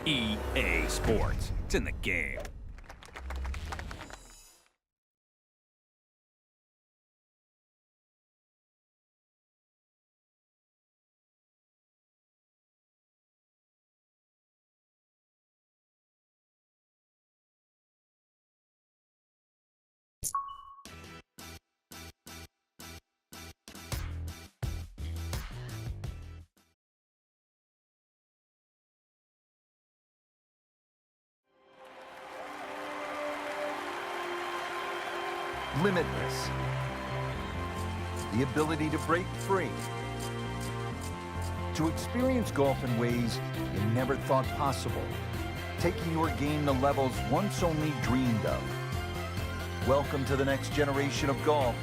EA Sports. It's in the game. Limitless. The ability to break free. To experience golf in ways you never thought possible. Taking your game to levels once only dreamed of. Welcome to the next generation of golf.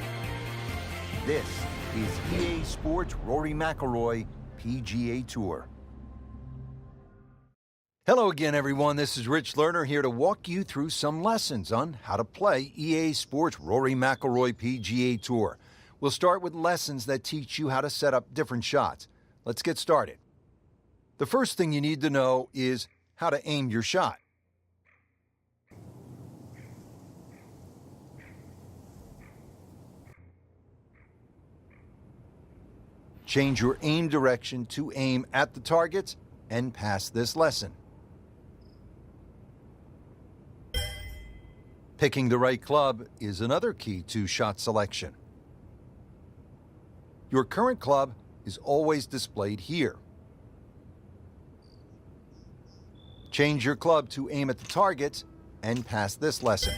This is EA Sports Rory McIlroy PGA Tour. Hello again, everyone. This is Rich Lerner here to walk you through some lessons on how to play EA Sports Rory McIlroy PGA Tour. We'll start with lessons that teach you how to set up different shots. Let's get started. The first thing you need to know is how to aim your shot. Change your aim direction to aim at the targets and pass this lesson. Picking the right club is another key to shot selection. Your current club is always displayed here. Change your club to aim at the targets and pass this lesson.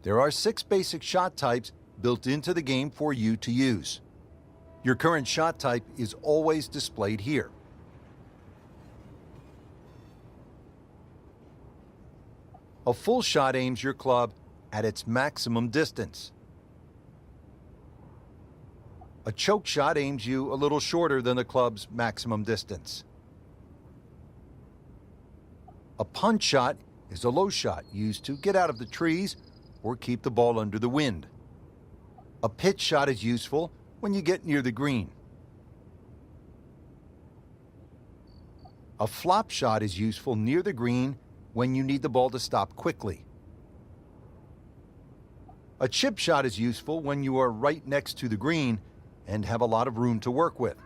There are 6 basic shot types built into the game for you to use. Your current shot type is always displayed here. A full shot aims your club at its maximum distance. A choke shot aims you a little shorter than the club's maximum distance. A punch shot is a low shot used to get out of the trees or keep the ball under the wind. A pitch shot is useful when you get near the green. A flop shot is useful near the green when you need the ball to stop quickly. A chip shot is useful when you are right next to the green and have a lot of room to work with.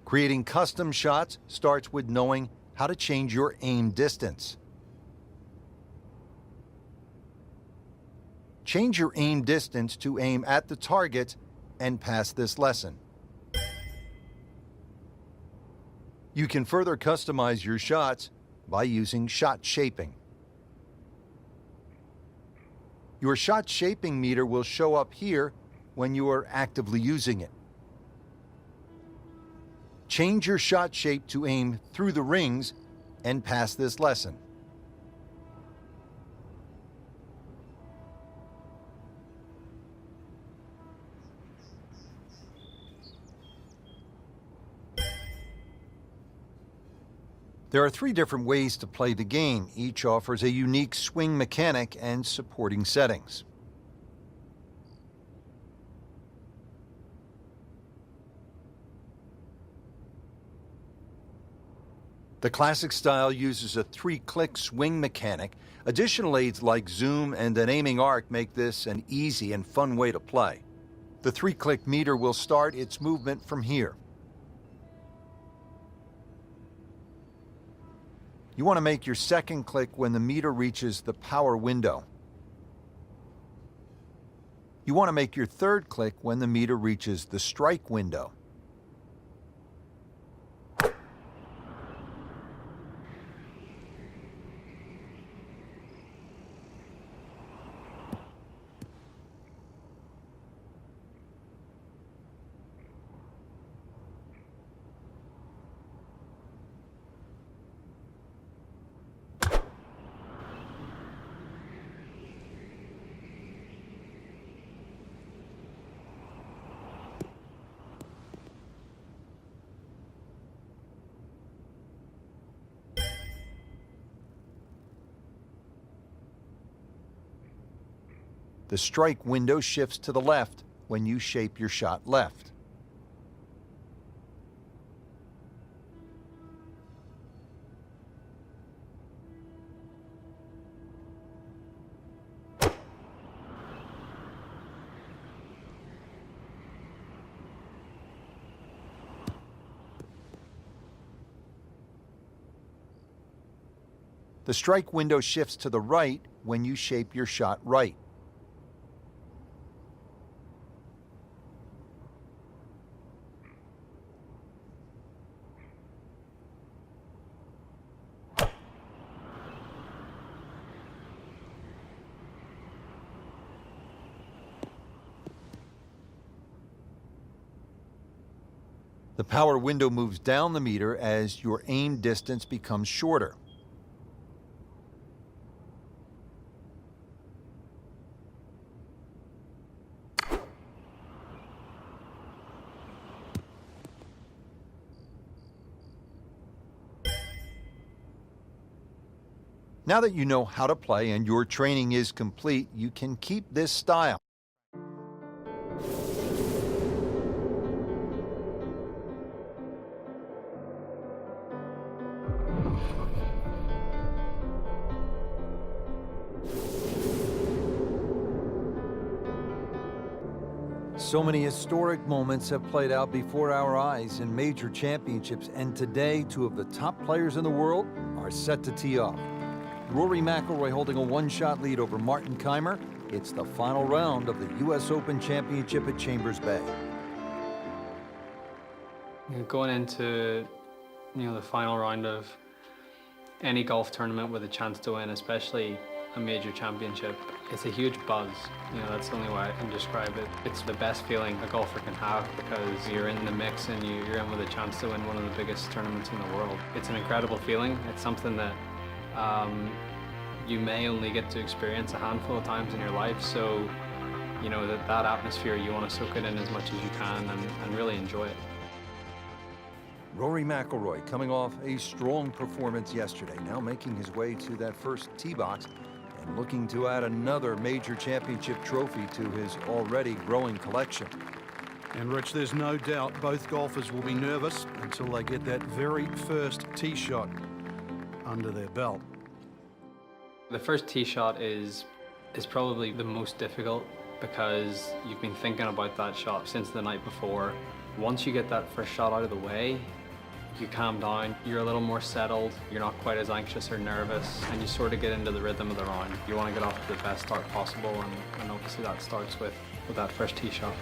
Creating custom shots starts with knowing how to change your aim distance. Change your aim distance to aim at the target and pass this lesson. You can further customize your shots by using shot shaping. Your shot shaping meter will show up here when you are actively using it. Change your shot shape to aim through the rings and pass this lesson. There are 3 different ways to play the game. Each offers a unique swing mechanic and supporting settings. The classic style uses a 3-click swing mechanic. Additional aids like zoom and an aiming arc make this an easy and fun way to play. The 3-click meter will start its movement from here. You want to make your second click when the meter reaches the power window. You want to make your third click when the meter reaches the strike window. The strike window shifts to the left when you shape your shot left. The strike window shifts to the right when you shape your shot right. The power window moves down the meter as your aim distance becomes shorter. Now that you know how to play and your training is complete, you can keep this style. So many historic moments have played out before our eyes in major championships, and today, two of the top players in the world are set to tee off. Rory McIlroy holding a one-shot lead over Martin Kaymer. It's the final round of the U.S. Open Championship at Chambers Bay. Going into the final round of any golf tournament with a chance to win, especially a major championship, it's a huge buzz. That's the only way I can describe it. It's the best feeling a golfer can have because you're in the mix and you're in with a chance to win one of the biggest tournaments in the world. It's an incredible feeling. It's something that you may only get to experience a handful of times in your life, so that atmosphere, you want to soak it in as much as you can and really enjoy it. Rory McIlroy coming off a strong performance yesterday, now making his way to that first tee box and looking to add another major championship trophy to his already growing collection. And Rich, there's no doubt both golfers will be nervous until they get that very first tee shot under their belt. The first tee shot is probably the most difficult because you've been thinking about that shot since the night before. Once you get that first shot out of the way, you calm down, you're a little more settled, you're not quite as anxious or nervous, and you sort of get into the rhythm of the round. You want to get off to the best start possible, and obviously that starts with that first tee shot.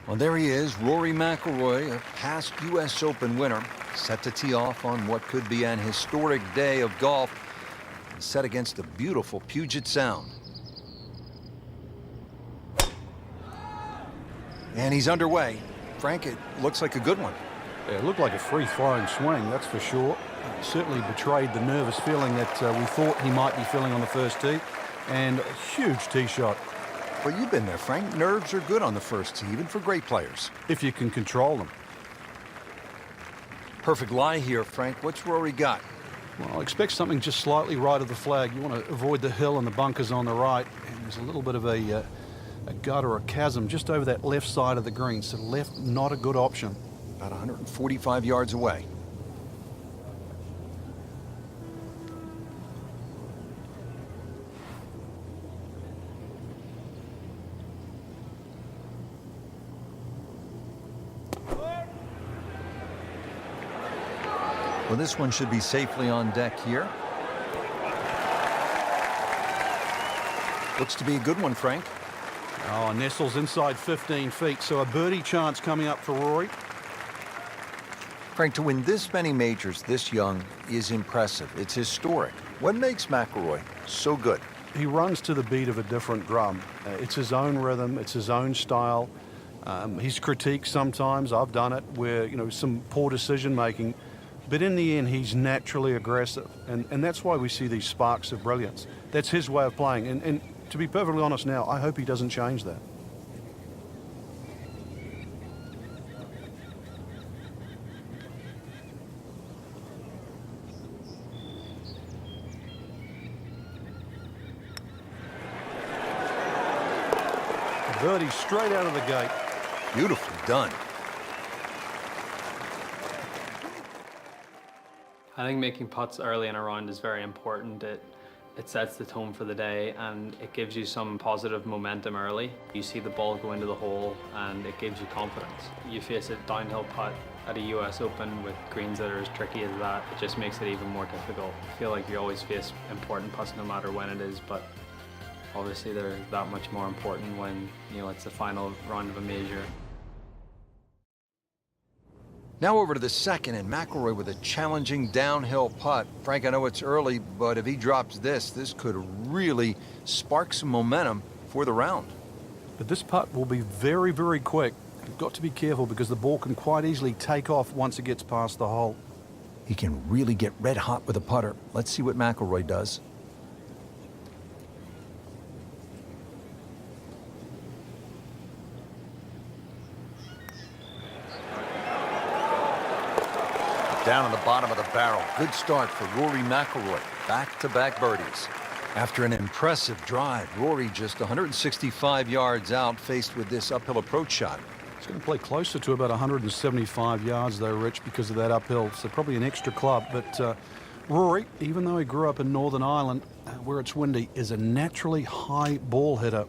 Well, there he is, Rory McIlroy, a past U.S. Open winner, set to tee off on what could be an historic day of golf, set against the beautiful Puget Sound. And he's underway. Frank, it looks like a good one. Yeah, it looked like a free-flowing swing, that's for sure. It certainly betrayed the nervous feeling that we thought he might be feeling on the first tee. And a huge tee shot. Well, you've been there, Frank. Nerves are good on the first tee, even for great players. If you can control them. Perfect lie here, Frank. What's Rory got? Well, expect something just slightly right of the flag. You want to avoid the hill and the bunkers on the right. And there's a little bit of a gut or a chasm just over that left side of the green. So left, not a good option. About 145 yards away. Well, this one should be safely on deck here. Looks to be a good one, Frank. Oh, nestles inside 15 feet, so a birdie chance coming up for Rory. Frank, to win this many majors this young is impressive. It's historic. What makes McIlroy so good? He runs to the beat of a different drum. It's his own rhythm, it's his own style. He's critiqued sometimes, I've done it, where, some poor decision making. But in the end, he's naturally aggressive. And that's why we see these sparks of brilliance. That's his way of playing. And to be perfectly honest now, I hope he doesn't change that. Birdie straight out of the gate. Beautifully done. I think making putts early in a round is very important. It sets the tone for the day and it gives you some positive momentum early. You see the ball go into the hole and it gives you confidence. You face a downhill putt at a US Open with greens that are as tricky as that, it just makes it even more difficult. I feel like you always face important putts no matter when it is, but obviously they're that much more important when, you know, it's the final round of a major. Now over to the second, and McIlroy with a challenging downhill putt. Frank, I know it's early, but if he drops this could really spark some momentum for the round. But this putt will be very, very quick. You've got to be careful because the ball can quite easily take off once it gets past the hole. He can really get red hot with a putter. Let's see what McIlroy does. Down on the bottom of the barrel. Good start for Rory McIlroy. Back-to-back birdies. After an impressive drive, Rory just 165 yards out, faced with this uphill approach shot. It's going to play closer to about 175 yards, though, Rich, because of that uphill. So probably an extra club. But Rory, even though he grew up in Northern Ireland, where it's windy, is a naturally high ball hitter.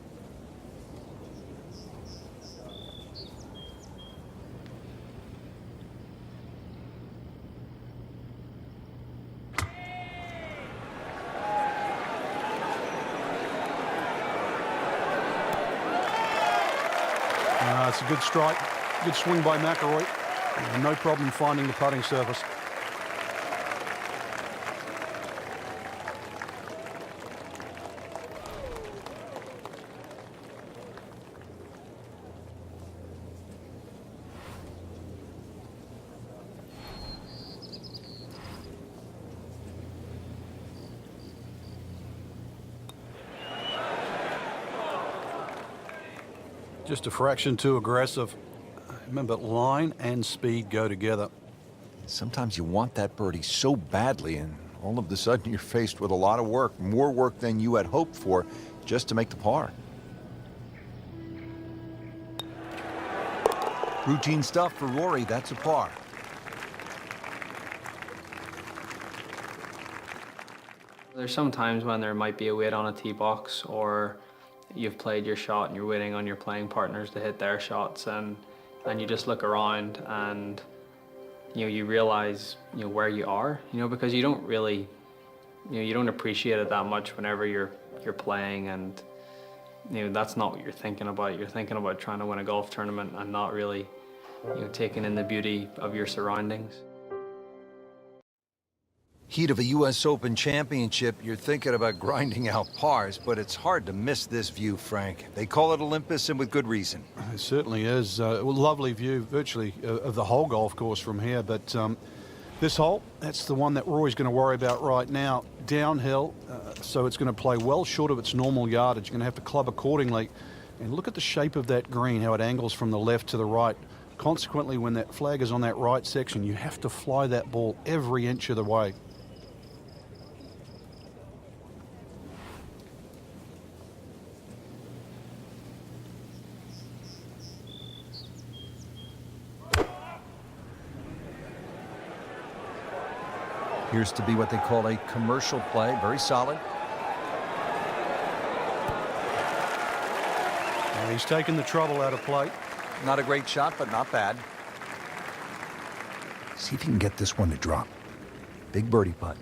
It's a good strike, good swing by McIlroy, and no problem finding the putting surface. Just a fraction too aggressive. Remember, line and speed go together. Sometimes you want that birdie so badly, and all of a sudden you're faced with a lot of work, more work than you had hoped for, just to make the par. Routine stuff for Rory. That's a par. There's some times when there might be a wait on a tee box, or you've played your shot and you're waiting on your playing partners to hit their shots, and you just look around and you realize where you are, because you don't really you don't appreciate it that much whenever you're playing, and that's not what you're thinking about. You're thinking about trying to win a golf tournament and not really taking in the beauty of your surroundings. Heat of a US Open championship, you're thinking about grinding out pars, but it's hard to miss this view, Frank. They call it Olympus, and with good reason. It certainly is. A lovely view, virtually, of the whole golf course from here. But this hole, that's the one that Rory's going to worry about right now. Downhill, so it's going to play well short of its normal yardage. You're going to have to club accordingly. And look at the shape of that green, how it angles from the left to the right. Consequently, when that flag is on that right section, you have to fly that ball every inch of the way. Appears to be what they call a commercial play. Very solid. And he's taken the trouble out of play. Not a great shot, but not bad. See if you can get this one to drop. Big birdie putt.